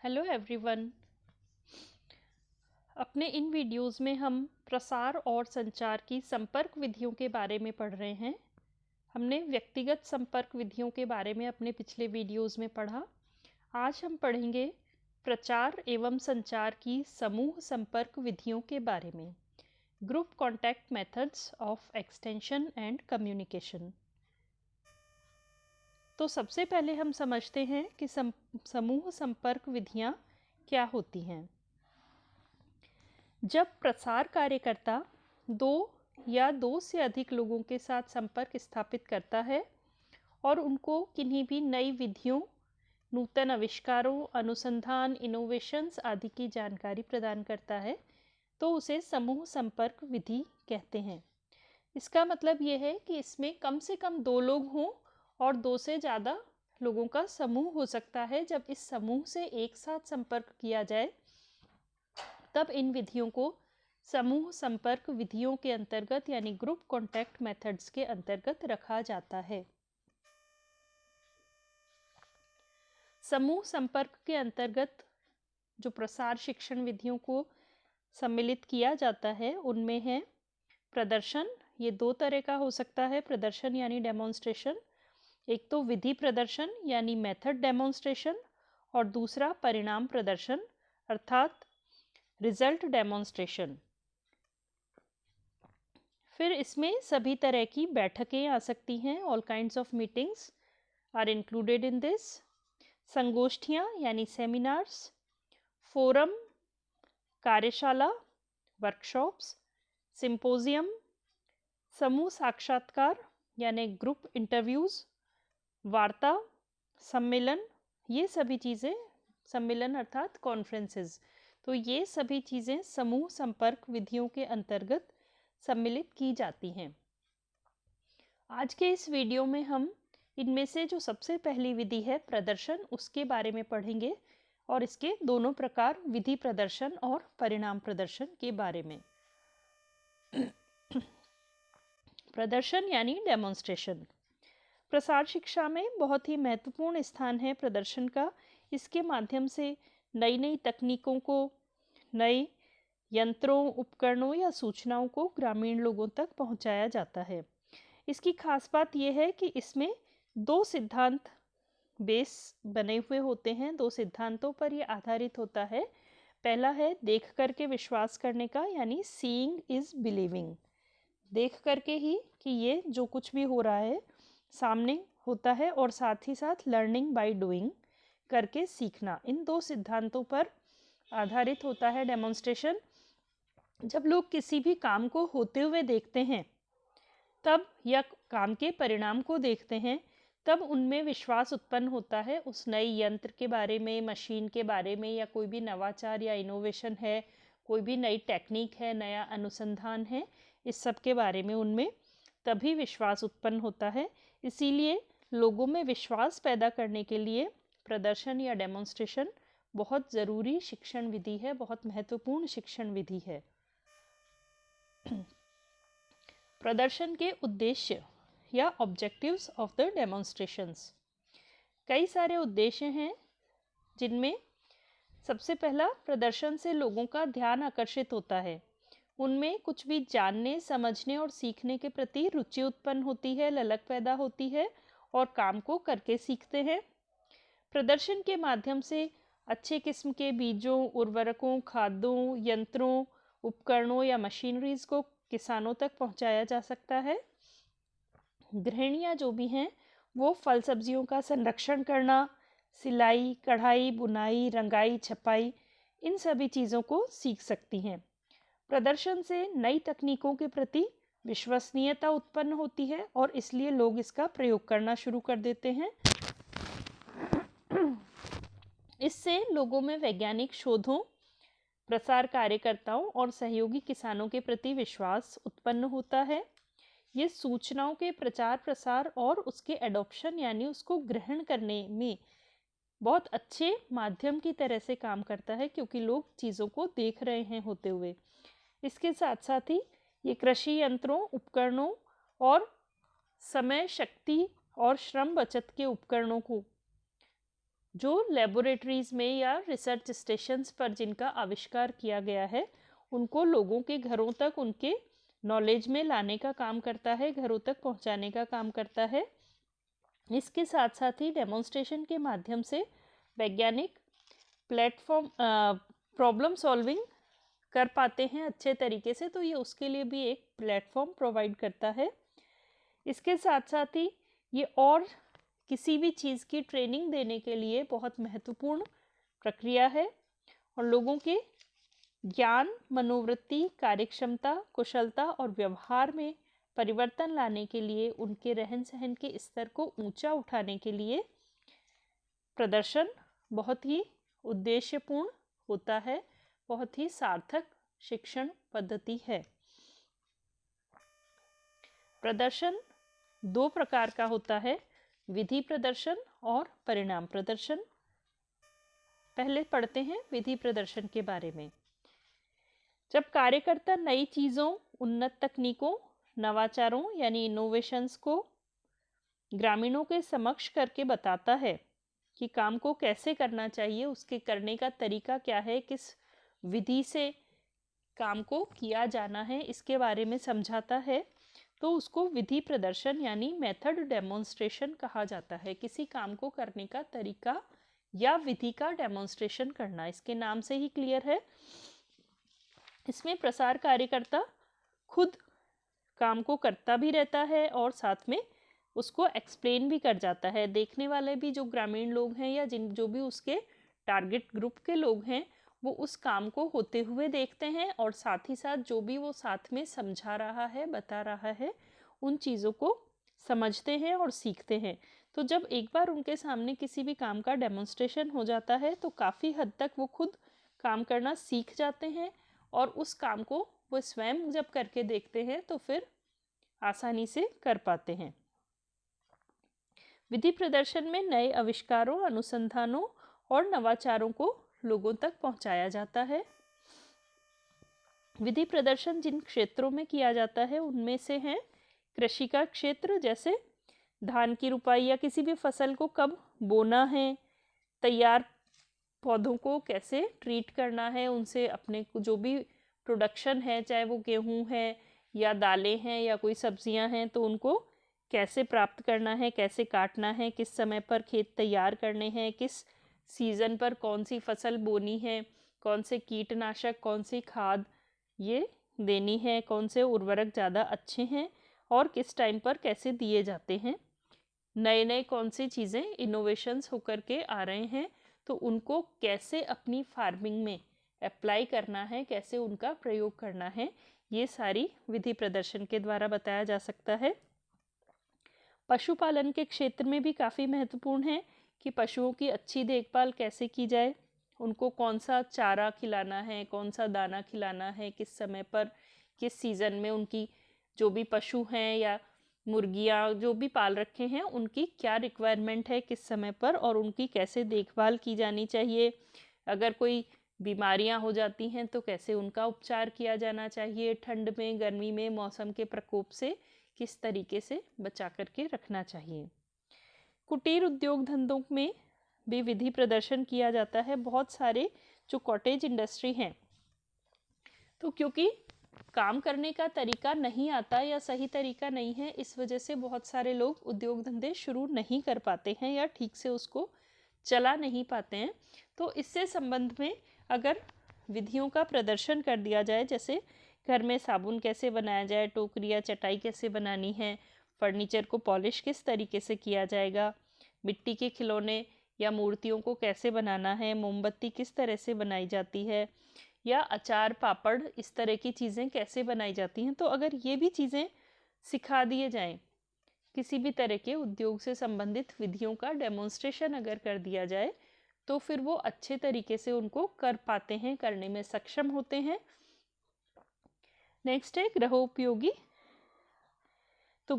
Hello everyone. अपने इन videos में हम प्रसार और संचार की संपर्क विधियों के बारे में पढ़ रहे हैं। हमने व्यक्तिगत संपर्क विधियों के बारे में अपने पिछले वीडियोस में पढ़ा। आज हम पढ़ेंगे प्रचार एवं संचार की समूह संपर्क विधियों के बारे में, group contact methods of extension and communication. तो सबसे पहले हम समझते हैं कि समूह संपर्क विधियां क्या होती हैं। जब प्रसार कार्यकर्ता दो या दो से अधिक लोगों के साथ संपर्क स्थापित करता है और उनको किन्हीं भी नई विधियों, नूतन आविष्कारों, अनुसंधान, इनोवेशंस आदि की जानकारी प्रदान करता है, तो उसे समूह संपर्क विधि कहते हैं। इसका मतलब ये है कि इसमें कम से कम दो लोग हों और दो से ज़्यादा लोगों का समूह हो सकता है। जब इस समूह से एक साथ संपर्क किया जाए तब इन विधियों को समूह संपर्क विधियों के अंतर्गत यानी ग्रुप कॉन्टैक्ट मेथड्स के अंतर्गत रखा जाता है। समूह संपर्क के अंतर्गत जो प्रसार शिक्षण विधियों को सम्मिलित किया जाता है उनमें है प्रदर्शन। ये दो तरह का हो सकता है प्रदर्शन यानी डेमोन्स्ट्रेशन। एक तो विधि प्रदर्शन यानी मेथड डेमोन्स्ट्रेशन और दूसरा परिणाम प्रदर्शन अर्थात रिजल्ट डेमोन्स्ट्रेशन। फिर इसमें सभी तरह की बैठकें आ सकती हैं। All kinds of meetings are included in this. संगोष्ठियाँ यानी सेमिनार्स, फोरम, कार्यशाला, वर्कशॉप्स, सिंपोजियम, समूह साक्षात्कार यानी ग्रुप इंटरव्यूज़, वार्ता, सम्मेलन, ये सभी चीज़ें, सम्मेलन अर्थात कॉन्फ्रेंसेस, तो ये सभी चीज़ें समूह संपर्क विधियों के अंतर्गत सम्मिलित की जाती हैं। आज के इस वीडियो में हम इनमें से जो सबसे पहली विधि है प्रदर्शन, उसके बारे में पढ़ेंगे और इसके दोनों प्रकार विधि प्रदर्शन और परिणाम प्रदर्शन के बारे में। प्रदर्शन यानी डेमोन्स्ट्रेशन प्रसार शिक्षा में बहुत ही महत्वपूर्ण स्थान है प्रदर्शन का। इसके माध्यम से नई नई तकनीकों को, नए यंत्रों, उपकरणों या सूचनाओं को ग्रामीण लोगों तक पहुंचाया जाता है। इसकी खास बात यह है कि इसमें दो सिद्धांत बेस बने हुए होते हैं। दो सिद्धांतों पर यह आधारित होता है। पहला है देख करके विश्वास करने का यानी सीइंग इज बिलीविंग। देख करके ही कि ये जो कुछ भी हो रहा है सामने होता है, और साथ ही साथ लर्निंग बाय डूइंग करके सीखना। इन दो सिद्धांतों पर आधारित होता है डेमोन्स्ट्रेशन। जब लोग किसी भी काम को होते हुए देखते हैं तब, या काम के परिणाम को देखते हैं तब उनमें विश्वास उत्पन्न होता है उस नए यंत्र के बारे में, मशीन के बारे में, या कोई भी नवाचार या इनोवेशन है, कोई भी नई टेक्निक है, नया अनुसंधान है, इस सब के बारे में उनमें तभी विश्वास उत्पन्न होता है। इसीलिए लोगों में विश्वास पैदा करने के लिए प्रदर्शन या डेमोन्स्ट्रेशन बहुत ज़रूरी शिक्षण विधि है, बहुत महत्वपूर्ण शिक्षण विधि है। प्रदर्शन के उद्देश्य या ऑब्जेक्टिव्स ऑफ द डेमोन्स्ट्रेशंस। कई सारे उद्देश्य हैं जिनमें सबसे पहला प्रदर्शन से लोगों का ध्यान आकर्षित होता है। उनमें कुछ भी जानने, समझने और सीखने के प्रति रुचि उत्पन्न होती है, ललक पैदा होती है और काम को करके सीखते हैं। प्रदर्शन के माध्यम से अच्छे किस्म के बीजों, उर्वरकों, खादों, यंत्रों, उपकरणों या मशीनरीज को किसानों तक पहुंचाया जा सकता है। गृहिणियाँ जो भी हैं वो फल सब्जियों का संरक्षण करना, सिलाई, कढ़ाई, बुनाई, रंगाई, छपाई, इन सभी चीज़ों को सीख सकती हैं। प्रदर्शन से नई तकनीकों के प्रति विश्वसनीयता उत्पन्न होती है और इसलिए लोग इसका प्रयोग करना शुरू कर देते हैं। इससे लोगों में वैज्ञानिक शोधों, प्रसार कार्यकर्ताओं और सहयोगी किसानों के प्रति विश्वास उत्पन्न होता है। ये सूचनाओं के प्रचार प्रसार और उसके एडॉप्शन यानी उसको ग्रहण करने में बहुत अच्छे माध्यम की तरह से काम करता है, क्योंकि लोग चीज़ों को देख रहे हैं होते हुए। इसके साथ साथ ही ये कृषि यंत्रों, उपकरणों और समय, शक्ति और श्रम बचत के उपकरणों को जो लेबोरेटरीज में या रिसर्च स्टेशंस पर जिनका आविष्कार किया गया है उनको लोगों के घरों तक उनके नॉलेज में लाने का काम करता है, घरों तक पहुंचाने का काम करता है। इसके साथ साथ ही डेमोन्स्ट्रेशन के माध्यम से वैज्ञानिक प्लेटफॉर्म प्रॉब्लम सॉल्विंग कर पाते हैं अच्छे तरीके से, तो ये उसके लिए भी एक प्लेटफॉर्म प्रोवाइड करता है। इसके साथ साथ ही ये और किसी भी चीज़ की ट्रेनिंग देने के लिए बहुत महत्वपूर्ण प्रक्रिया है और लोगों के ज्ञान, मनोवृत्ति, कार्यक्षमता, कुशलता और व्यवहार में परिवर्तन लाने के लिए, उनके रहन सहन के स्तर को ऊंचा उठाने के लिए प्रदर्शन बहुत ही उद्देश्यपूर्ण होता है, बहुत ही सार्थक शिक्षण पद्धति है। प्रदर्शन दो प्रकार का होता है, विधि प्रदर्शन और परिणाम प्रदर्शन। पहले पढ़ते हैं विधि प्रदर्शन के बारे में। जब कार्यकर्ता नई चीज़ों, उन्नत तकनीकों, नवाचारों यानी इनोवेशंस को ग्रामीणों के समक्ष करके बताता है कि काम को कैसे करना चाहिए, उसके करने का तरीका क्या है, किस विधि से काम को किया जाना है, इसके बारे में समझाता है, तो उसको विधि प्रदर्शन यानी मेथड डेमोन्स्ट्रेशन कहा जाता है। किसी काम को करने का तरीका या विधि का डेमोन्स्ट्रेशन करना, इसके नाम से ही क्लियर है। इसमें प्रसार कार्यकर्ता खुद काम को करता भी रहता है और साथ में उसको एक्सप्लेन भी कर जाता है। देखने वाले भी जो ग्रामीण लोग हैं या जो भी उसके टारगेट ग्रुप के लोग हैं, वो उस काम को होते हुए देखते हैं और साथ ही साथ जो भी वो साथ में समझा रहा है, बता रहा है, उन चीज़ों को समझते हैं और सीखते हैं। तो जब एक बार उनके सामने किसी भी काम का डेमोन्स्ट्रेशन हो जाता है तो काफ़ी हद तक वो खुद काम करना सीख जाते हैं और उस काम को वो स्वयं जब करके देखते हैं तो फिर आसानी से कर पाते हैं। विधि प्रदर्शन में नए आविष्कारों, अनुसंधानों और नवाचारों को लोगों तक पहुंचाया जाता है। विधि प्रदर्शन जिन क्षेत्रों में किया जाता है उनमें से हैं कृषि का क्षेत्र, जैसे धान की रुपाई या किसी भी फसल को कब बोना है, तैयार पौधों को कैसे ट्रीट करना है, उनसे अपने जो भी प्रोडक्शन है, चाहे वो गेहूं है या दालें हैं या कोई सब्जियां हैं, तो उनको कैसे प्राप्त करना है, कैसे काटना है, किस समय पर खेत तैयार करने हैं, किस सीज़न पर कौन सी फसल बोनी है, कौन से कीटनाशक, कौन सी खाद ये देनी है, कौन से उर्वरक ज़्यादा अच्छे हैं और किस टाइम पर कैसे दिए जाते हैं, नए नए कौन सी चीज़ें इनोवेशंस होकर के आ रहे हैं, तो उनको कैसे अपनी फार्मिंग में अप्लाई करना है, कैसे उनका प्रयोग करना है, ये सारी विधि प्रदर्शन के द्वारा बताया जा सकता है। पशुपालन के क्षेत्र में भी काफ़ी महत्वपूर्ण है कि पशुओं की अच्छी देखभाल कैसे की जाए, उनको कौन सा चारा खिलाना है, कौन सा दाना खिलाना है, किस समय पर, किस सीज़न में उनकी जो भी पशु हैं या मुर्गियाँ जो भी पाल रखे हैं उनकी क्या रिक्वायरमेंट है किस समय पर और उनकी कैसे देखभाल की जानी चाहिए। अगर कोई बीमारियां हो जाती हैं तो कैसे उनका उपचार किया जाना चाहिए, ठंड में, गर्मी में, मौसम के प्रकोप से किस तरीके से बचा करके रखना चाहिए। कुटीर उद्योग धंधों में भी विधि प्रदर्शन किया जाता है। बहुत सारे जो कॉटेज इंडस्ट्री हैं, तो क्योंकि काम करने का तरीका नहीं आता या सही तरीका नहीं है, इस वजह से बहुत सारे लोग उद्योग धंधे शुरू नहीं कर पाते हैं या ठीक से उसको चला नहीं पाते हैं। तो इससे संबंध में अगर विधियों का प्रदर्शन कर दिया जाए, जैसे घर में साबुन कैसे बनाया जाए, टोकरी या चटाई कैसे बनानी है, फर्नीचर को पॉलिश किस तरीके से किया जाएगा, मिट्टी के खिलौने या मूर्तियों को कैसे बनाना है, मोमबत्ती किस तरह से बनाई जाती है, या अचार, पापड़, इस तरह की चीज़ें कैसे बनाई जाती हैं, तो अगर ये भी चीज़ें सिखा दिए जाएं, किसी भी तरह के उद्योग से संबंधित विधियों का डेमोन्स्ट्रेशन अगर कर दिया जाए, तो फिर वो अच्छे तरीके से उनको कर पाते हैं, करने में सक्षम होते हैं। नेक्स्ट है गृहोपयोगी। तो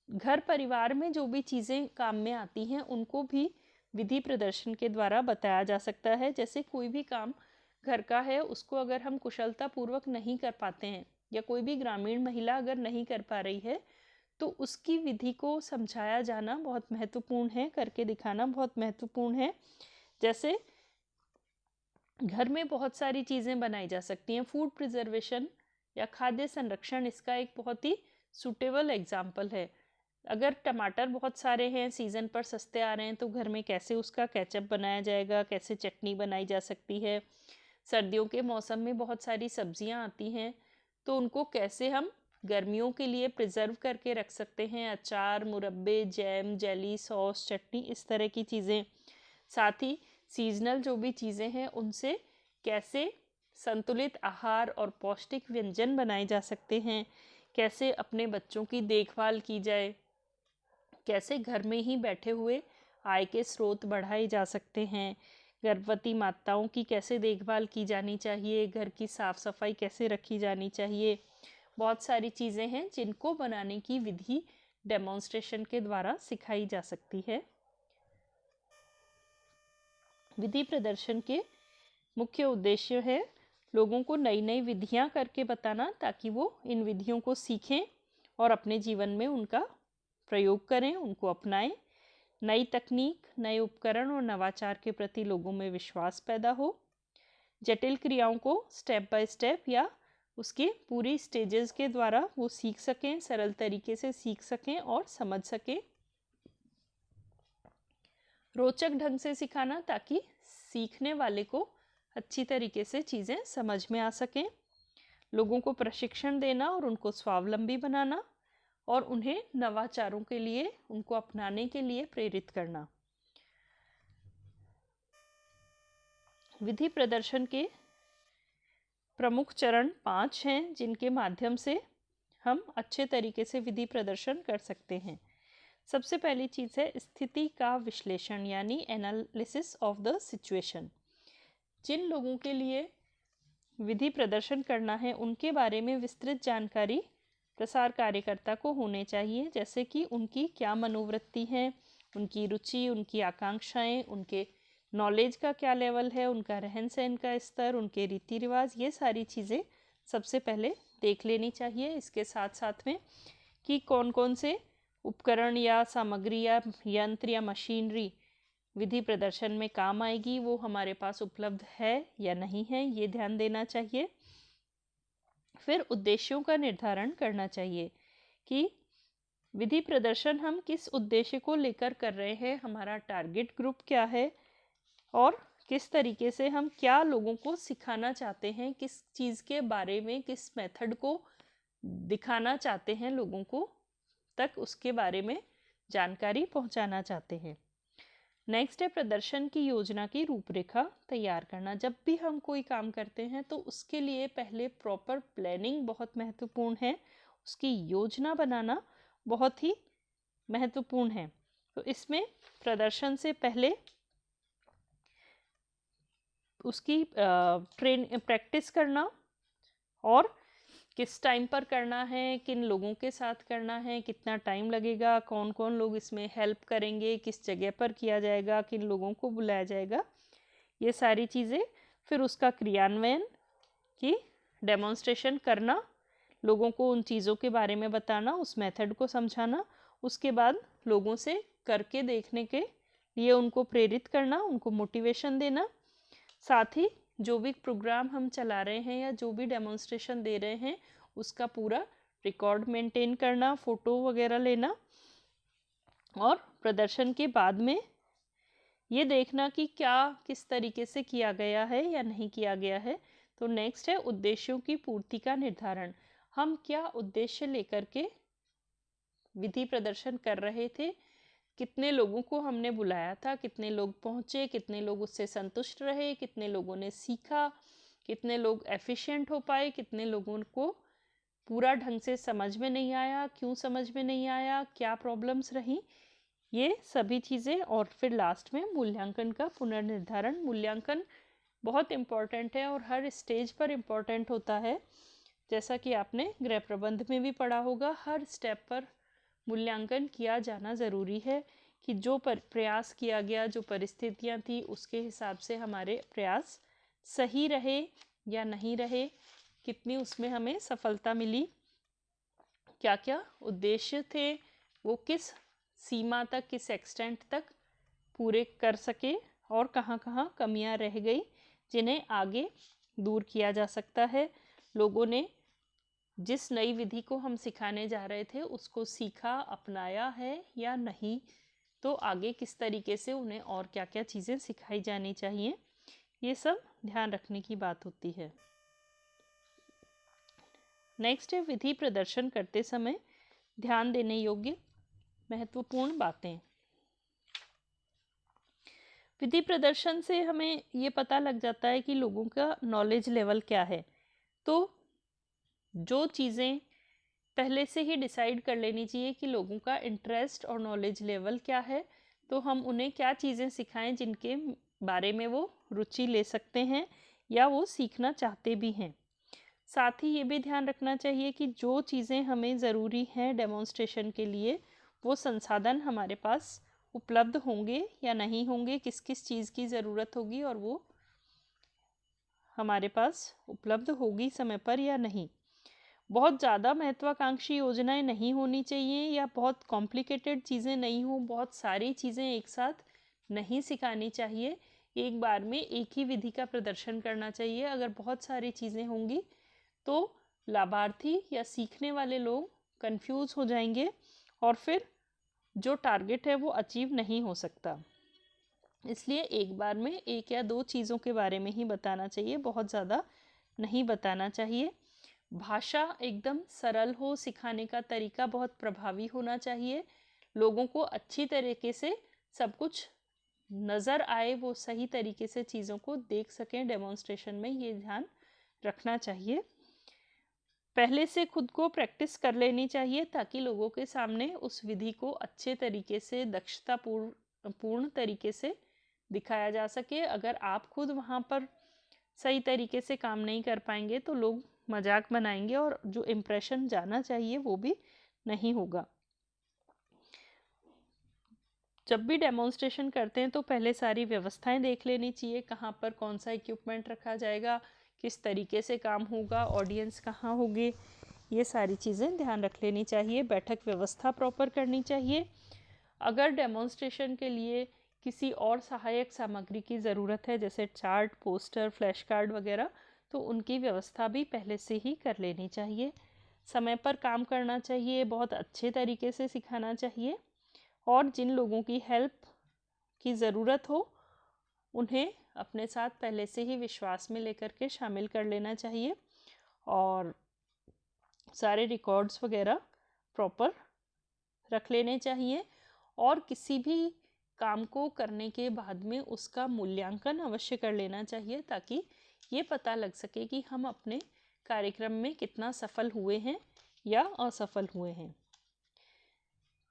घर परिवार में जो भी चीज़ें काम में आती हैं उनको भी विधि प्रदर्शन के द्वारा बताया जा सकता है। जैसे कोई भी काम घर का है, उसको अगर हम कुशलता पूर्वक नहीं कर पाते हैं या कोई भी ग्रामीण महिला अगर नहीं कर पा रही है, तो उसकी विधि को समझाया जाना बहुत महत्वपूर्ण है, करके दिखाना बहुत महत्वपूर्ण है। जैसे घर में बहुत सारी चीज़ें बनाई जा सकती हैं। फूड प्रिजर्वेशन या खाद्य संरक्षण इसका एक बहुत ही सूटेबल एग्जाम्पल है। अगर टमाटर बहुत सारे हैं, सीज़न पर सस्ते आ रहे हैं, तो घर में कैसे उसका केचप बनाया जाएगा, कैसे चटनी बनाई जा सकती है। सर्दियों के मौसम में बहुत सारी सब्जियां आती हैं, तो उनको कैसे हम गर्मियों के लिए प्रिजर्व करके रख सकते हैं। अचार, मुरब्बे, जैम, जेली, सॉस, चटनी, इस तरह की चीज़ें। साथ ही सीजनल जो भी चीज़ें हैं उनसे कैसे संतुलित आहार और पौष्टिक व्यंजन बनाए जा सकते हैं, कैसे अपने बच्चों की देखभाल की जाए, कैसे घर में ही बैठे हुए आय के स्रोत बढ़ाए जा सकते हैं, गर्भवती माताओं की कैसे देखभाल की जानी चाहिए, घर की साफ सफाई कैसे रखी जानी चाहिए। बहुत सारी चीज़ें हैं जिनको बनाने की विधि डेमोन्स्ट्रेशन के द्वारा सिखाई जा सकती है। विधि प्रदर्शन के मुख्य उद्देश्य है लोगों को नई नई विधियां करके बताना, ताकि वो इन विधियों को सीखें और अपने जीवन में उनका प्रयोग करें, उनको अपनाएं। नई तकनीक, नए उपकरण और नवाचार के प्रति लोगों में विश्वास पैदा हो। जटिल क्रियाओं को स्टेप बाय स्टेप या उसके पूरी स्टेजेस के द्वारा वो सीख सकें, सरल तरीके से सीख सकें और समझ सकें। रोचक ढंग से सिखाना, ताकि सीखने वाले को अच्छी तरीके से चीज़ें समझ में आ सकें। लोगों को प्रशिक्षण देना और उनको स्वावलंबी बनाना, और उन्हें नवाचारों के लिए, उनको अपनाने के लिए प्रेरित करना। विधि प्रदर्शन के प्रमुख चरण 5 हैं, जिनके माध्यम से हम अच्छे तरीके से विधि प्रदर्शन कर सकते हैं। सबसे पहली चीज़ है स्थिति का विश्लेषण, यानी एनालिसिस ऑफ द सिचुएशन। जिन लोगों के लिए विधि प्रदर्शन करना है उनके बारे में विस्तृत जानकारी प्रसार कार्यकर्ता को होने चाहिए, जैसे कि उनकी क्या मनोवृत्ति है, उनकी रुचि, उनकी आकांक्षाएं, उनके नॉलेज का क्या लेवल है, उनका रहन सहन का स्तर, उनके रीति रिवाज, ये सारी चीज़ें सबसे पहले देख लेनी चाहिए। इसके साथ साथ में कि कौन कौन से उपकरण या सामग्री या यंत्र या मशीनरी विधि प्रदर्शन में काम आएगी, वो हमारे पास उपलब्ध है या नहीं है, ये ध्यान देना चाहिए। फिर उद्देश्यों का निर्धारण करना चाहिए कि विधि प्रदर्शन हम किस उद्देश्य को लेकर कर रहे हैं, हमारा टारगेट ग्रुप क्या है, और किस तरीके से हम क्या लोगों को सिखाना चाहते हैं, किस चीज़ के बारे में, किस मेथड को दिखाना चाहते हैं लोगों को तक, उसके बारे में जानकारी पहुंचाना चाहते हैं। नेक्स्ट है प्रदर्शन की योजना की रूपरेखा तैयार करना। जब भी हम कोई काम करते हैं तो उसके लिए पहले प्रॉपर प्लानिंग बहुत महत्वपूर्ण है, उसकी योजना बनाना बहुत ही महत्वपूर्ण है। तो इसमें प्रदर्शन से पहले उसकी प्रैक्टिस करना, और किस टाइम पर करना है, किन लोगों के साथ करना है, कितना टाइम लगेगा, कौन कौन लोग इसमें हेल्प करेंगे, किस जगह पर किया जाएगा, किन लोगों को बुलाया जाएगा, ये सारी चीज़ें। फिर उसका क्रियान्वयन की डेमोन्स्ट्रेशन करना, लोगों को उन चीज़ों के बारे में बताना, उस मेथड को समझाना, उसके बाद लोगों से करके देखने के लिए उनको प्रेरित करना, उनको मोटिवेशन देना। साथ ही जो भी प्रोग्राम हम चला रहे हैं या जो भी डेमोन्स्ट्रेशन दे रहे हैं उसका पूरा रिकॉर्ड मेंटेन करना, फ़ोटो वगैरह लेना, और प्रदर्शन के बाद में ये देखना कि क्या किस तरीके से किया गया है या नहीं किया गया है। तो नेक्स्ट है उद्देश्यों की पूर्ति का निर्धारण। हम क्या उद्देश्य लेकर के विधि प्रदर्शन कर रहे थे, कितने लोगों को हमने बुलाया था, कितने लोग पहुँचे, कितने लोग उससे संतुष्ट रहे, कितने लोगों ने सीखा, कितने लोग एफिशिएंट हो पाए, कितने लोगों को पूरा ढंग से समझ में नहीं आया, क्यों समझ में नहीं आया, क्या प्रॉब्लम्स रही, ये सभी चीज़ें। और फिर लास्ट में मूल्यांकन का पुनर्निर्धारण। मूल्यांकन बहुत इम्पॉर्टेंट है और हर स्टेज पर इम्पॉर्टेंट होता है। जैसा कि आपने गृह प्रबंध में भी पढ़ा होगा, हर स्टेप पर मूल्यांकन किया जाना ज़रूरी है कि जो प्रयास किया गया, जो परिस्थितियां थी, उसके हिसाब से हमारे प्रयास सही रहे या नहीं रहे, कितनी उसमें हमें सफलता मिली, क्या क्या उद्देश्य थे, वो किस सीमा तक, किस एक्सटेंट तक पूरे कर सके और कहाँ कहाँ कमियां रह गई जिन्हें आगे दूर किया जा सकता है। लोगों ने जिस नई विधि को हम सिखाने जा रहे थे उसको सीखा, अपनाया है या नहीं, तो आगे किस तरीके से उन्हें और क्या क्या चीज़ें सिखाई जानी चाहिए, ये सब ध्यान रखने की बात होती है। नेक्स्ट है विधि प्रदर्शन करते समय ध्यान देने योग्य महत्वपूर्ण बातें। विधि प्रदर्शन से हमें ये पता लग जाता है कि लोगों का नॉलेज लेवल क्या है। तो जो चीज़ें पहले से ही डिसाइड कर लेनी चाहिए कि लोगों का इंटरेस्ट और नॉलेज लेवल क्या है, तो हम उन्हें क्या चीज़ें सिखाएं जिनके बारे में वो रुचि ले सकते हैं या वो सीखना चाहते भी हैं। साथ ही ये भी ध्यान रखना चाहिए कि जो चीज़ें हमें ज़रूरी हैं डेमोन्स्ट्रेशन के लिए, वो संसाधन हमारे पास उपलब्ध होंगे या नहीं होंगे, किस किस चीज़ की ज़रूरत होगी और वो हमारे पास उपलब्ध होगी समय पर या नहीं। बहुत ज़्यादा महत्वाकांक्षी योजनाएं नहीं होनी चाहिए या बहुत कॉम्प्लिकेटेड चीज़ें नहीं हो, बहुत सारी चीज़ें एक साथ नहीं सिखानी चाहिए। एक बार में एक ही विधि का प्रदर्शन करना चाहिए। अगर बहुत सारी चीज़ें होंगी तो लाभार्थी या सीखने वाले लोग कंफ्यूज हो जाएंगे और फिर जो टारगेट है वो अचीव नहीं हो सकता। इसलिए एक बार में एक या दो चीज़ों के बारे में ही बताना चाहिए, बहुत ज़्यादा नहीं बताना चाहिए। भाषा एकदम सरल हो, सिखाने का तरीका बहुत प्रभावी होना चाहिए, लोगों को अच्छी तरीके से सब कुछ नज़र आए, वो सही तरीके से चीज़ों को देख सकें डेमोन्स्ट्रेशन में, ये ध्यान रखना चाहिए। पहले से खुद को प्रैक्टिस कर लेनी चाहिए ताकि लोगों के सामने उस विधि को अच्छे तरीके से दक्षता पूर्ण तरीके से दिखाया जा सके। अगर आप खुद वहाँ पर सही तरीके से काम नहीं कर पाएंगे तो लोग मजाक बनाएंगे और जो इम्प्रेशन जाना चाहिए वो भी नहीं होगा। जब भी डेमोन्स्ट्रेशन करते हैं तो पहले सारी व्यवस्थाएं देख लेनी चाहिए, कहाँ पर कौन सा इक्विपमेंट रखा जाएगा, किस तरीके से काम होगा, ऑडियंस कहाँ होगी, ये सारी चीज़ें ध्यान रख लेनी चाहिए। बैठक व्यवस्था प्रॉपर करनी चाहिए। अगर डेमोन्स्ट्रेशन के लिए किसी और सहायक सामग्री की ज़रूरत है जैसे चार्ट, पोस्टर, फ्लैश कार्ड वगैरह, तो उनकी व्यवस्था भी पहले से ही कर लेनी चाहिए। समय पर काम करना चाहिए, बहुत अच्छे तरीके से सिखाना चाहिए और जिन लोगों की हेल्प की ज़रूरत हो उन्हें अपने साथ पहले से ही विश्वास में लेकर के शामिल कर लेना चाहिए और सारे रिकॉर्ड्स वगैरह प्रॉपर रख लेने चाहिए। और किसी भी काम को करने के बाद में उसका मूल्यांकन अवश्य कर लेना चाहिए ताकि ये पता लग सके कि हम अपने कार्यक्रम में कितना सफल हुए हैं या असफल हुए हैं।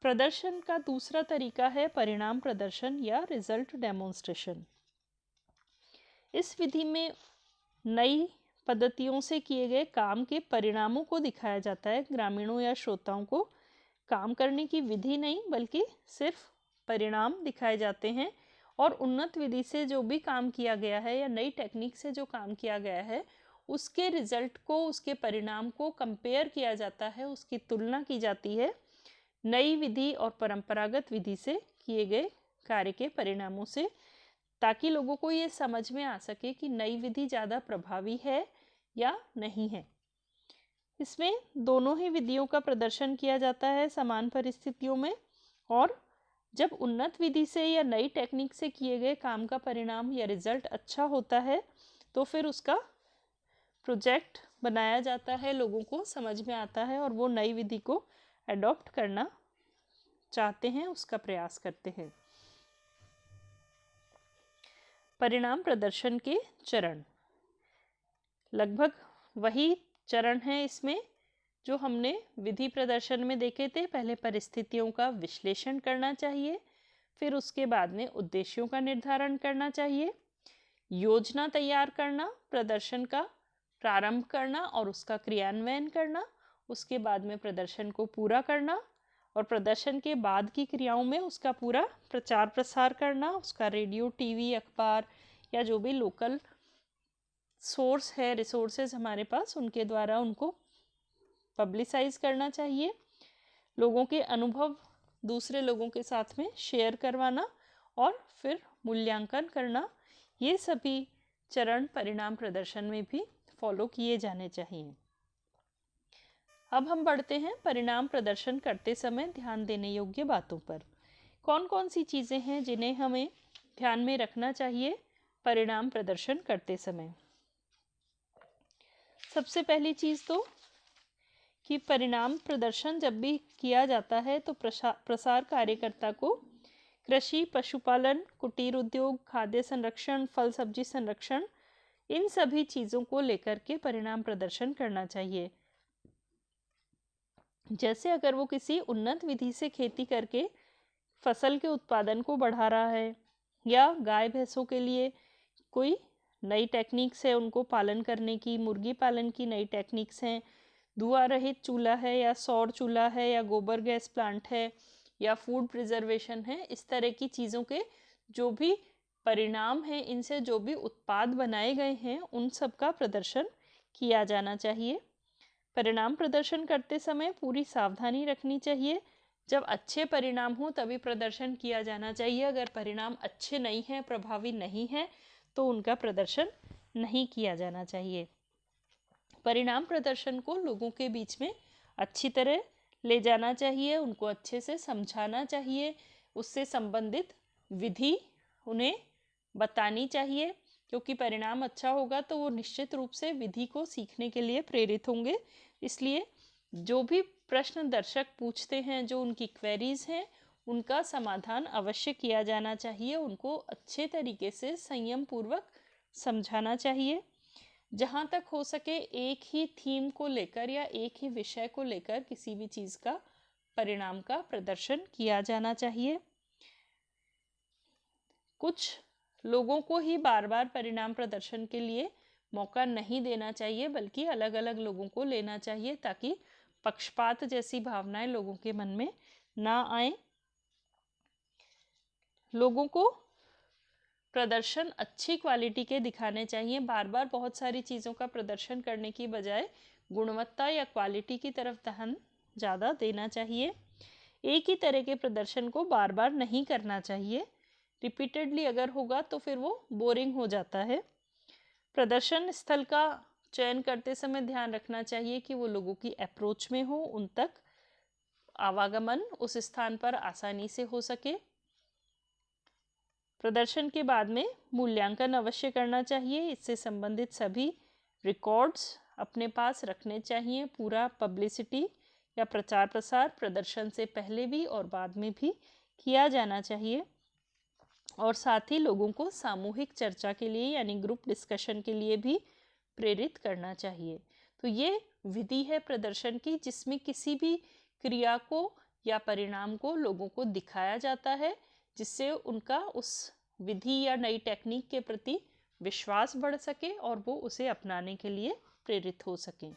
प्रदर्शन का दूसरा तरीका है परिणाम प्रदर्शन या रिजल्ट डेमोन्स्ट्रेशन। इस विधि में नई पद्धतियों से किए गए काम के परिणामों को दिखाया जाता है। ग्रामीणों या श्रोताओं को काम करने की विधि नहीं बल्कि सिर्फ परिणाम दिखाए जाते हैं और उन्नत विधि से जो भी काम किया गया है या नई टेक्निक से जो काम किया गया है उसके रिजल्ट को, उसके परिणाम को कंपेयर किया जाता है, उसकी तुलना की जाती है नई विधि और परंपरागत विधि से किए गए कार्य के परिणामों से, ताकि लोगों को ये समझ में आ सके कि नई विधि ज़्यादा प्रभावी है या नहीं है। इसमें दोनों ही विधियों का प्रदर्शन किया जाता है समान परिस्थितियों में और जब उन्नत विधि से या नई टेक्निक से किए गए काम का परिणाम या रिजल्ट अच्छा होता है तो फिर उसका प्रोजेक्ट बनाया जाता है, लोगों को समझ में आता है और वो नई विधि को अडॉप्ट करना चाहते हैं, उसका प्रयास करते हैं। परिणाम प्रदर्शन के चरण लगभग वही चरण हैं इसमें जो हमने विधि प्रदर्शन में देखे थे। पहले परिस्थितियों का विश्लेषण करना चाहिए, फिर उसके बाद में उद्देश्यों का निर्धारण करना चाहिए, योजना तैयार करना, प्रदर्शन का प्रारंभ करना और उसका क्रियान्वयन करना, उसके बाद में प्रदर्शन को पूरा करना और प्रदर्शन के बाद की क्रियाओं में उसका पूरा प्रचार प्रसार करना, उसका रेडियो, टीवी, अखबार या जो भी लोकल सोर्स है, रिसोर्सेज हमारे पास, उनके द्वारा उनको पब्लिसाइज करना चाहिए। लोगों के अनुभव दूसरे लोगों के साथ में शेयर करवाना और फिर मूल्यांकन करना, ये सभी चरण परिणाम प्रदर्शन में भी फॉलो किए जाने चाहिए। अब हम बढ़ते हैं परिणाम प्रदर्शन करते समय ध्यान देने योग्य बातों पर। कौन कौन सी चीज़ें हैं जिन्हें हमें ध्यान में रखना चाहिए परिणाम प्रदर्शन करते समय। सबसे पहली चीज़ तो कि परिणाम प्रदर्शन जब भी किया जाता है तो प्रसार कार्यकर्ता को कृषि, पशुपालन, कुटीर उद्योग, खाद्य संरक्षण, फल सब्जी संरक्षण, इन सभी चीज़ों को लेकर के परिणाम प्रदर्शन करना चाहिए। जैसे अगर वो किसी उन्नत विधि से खेती करके फसल के उत्पादन को बढ़ा रहा है, या गाय भैंसों के लिए कोई नई टेक्निक्स है उनको पालन करने की, मुर्गी पालन की नई टेक्निक्स हैं, धुआं रहित चूल्हा है या सौर चूल्हा है या गोबर गैस प्लांट है या फूड प्रिजर्वेशन है, इस तरह की चीज़ों के जो भी परिणाम हैं, इनसे जो भी उत्पाद बनाए गए हैं, उन सब का प्रदर्शन किया जाना चाहिए। परिणाम प्रदर्शन करते समय पूरी सावधानी रखनी चाहिए। जब अच्छे परिणाम हो तभी प्रदर्शन किया जाना चाहिए। अगर परिणाम अच्छे नहीं हैं, प्रभावी नहीं हैं, तो उनका प्रदर्शन नहीं किया जाना चाहिए। परिणाम प्रदर्शन को लोगों के बीच में अच्छी तरह ले जाना चाहिए, उनको अच्छे से समझाना चाहिए, उससे संबंधित विधि उन्हें बतानी चाहिए, क्योंकि परिणाम अच्छा होगा तो वो निश्चित रूप से विधि को सीखने के लिए प्रेरित होंगे। इसलिए जो भी प्रश्न दर्शक पूछते हैं, जो उनकी क्वेरीज हैं, उनका समाधान अवश्य किया जाना चाहिए। उनको अच्छे तरीके से संयम पूर्वक समझाना चाहिए। जहाँ तक हो सके एक ही थीम को लेकर या एक ही विषय को लेकर किसी भी चीज़ का परिणाम का प्रदर्शन किया जाना चाहिए। कुछ लोगों को ही बार बार परिणाम प्रदर्शन के लिए मौका नहीं देना चाहिए, बल्कि अलग अलग लोगों को लेना चाहिए, ताकि पक्षपात जैसी भावनाएं लोगों के मन में ना आए। लोगों को प्रदर्शन अच्छी क्वालिटी के दिखाने चाहिए। बार बार बहुत सारी चीज़ों का प्रदर्शन करने की बजाय गुणवत्ता या क्वालिटी की तरफ ध्यान ज़्यादा देना चाहिए। एक ही तरह के प्रदर्शन को बार बार नहीं करना चाहिए। रिपीटेडली अगर होगा तो फिर वो बोरिंग हो जाता है। प्रदर्शन स्थल का चयन करते समय ध्यान रखना चाहिए कि वो लोगों की अप्रोच में हो, उन तक आवागमन उस स्थान पर आसानी से हो सके। प्रदर्शन के बाद में मूल्यांकन अवश्य करना चाहिए। इससे संबंधित सभी रिकॉर्ड्स अपने पास रखने चाहिए। पूरा पब्लिसिटी या प्रचार प्रसार प्रदर्शन से पहले भी और बाद में भी किया जाना चाहिए। और साथ ही लोगों को सामूहिक चर्चा के लिए यानी ग्रुप डिस्कशन के लिए भी प्रेरित करना चाहिए। तो ये विधि है प्रदर्शन की, जिसमें किसी भी क्रिया को या परिणाम को लोगों को दिखाया जाता है, जिससे उनका उस विधि या नई टेक्निक के प्रति विश्वास बढ़ सके और वो उसे अपनाने के लिए प्रेरित हो सकें।